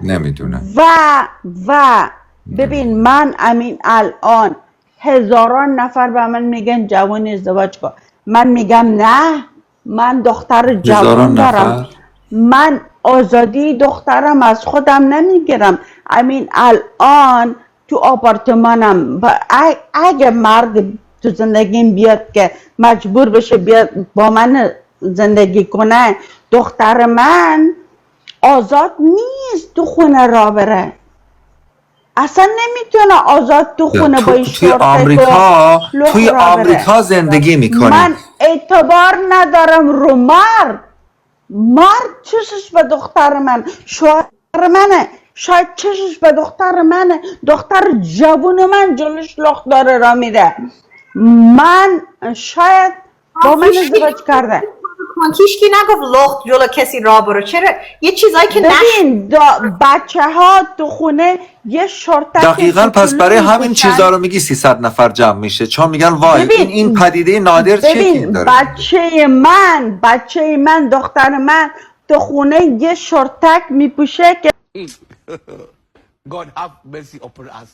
نمیدونم. و ببین من امین الان هزاران نفر به من میگن جوان ازدواج کن، من میگم نه، من دختر جوان هزاران دارم، نفر. من آزادی دخترم از خودم نمیگیرم. امین الان تو آپارتمانم اگه مرد تو زندگیم بیاد که مجبور بشه بیاد با من زندگی کنه، دختر من آزاد نیست تو خونه را بره، اصلا نمیتونه آزاد تو خونه با توی شورتک و شلوغ را بره. آمریکا زندگی میکنی. من اعتبار ندارم رو مرد چشش به دختر من، شوهر منه، شاید چشش به دختر منه، دختر جوون من جلوش لخت داره را میره، من شاید با من ازدواج کرده. هیچکی نگفت لخت جلو کسی را برو. چرا یه چیزایی که ببین بچه ها تو خونه یه شورتک دقیقاً پس کوچولو برای همین میپوشن. چیزا رو میگی 300 نفر جمع میشه، چون میگن وای این پدیده نادر چیه که این ببین داره. بچه من دختر من تو خونه یه شورتک میپوشه که God have mercy upon us.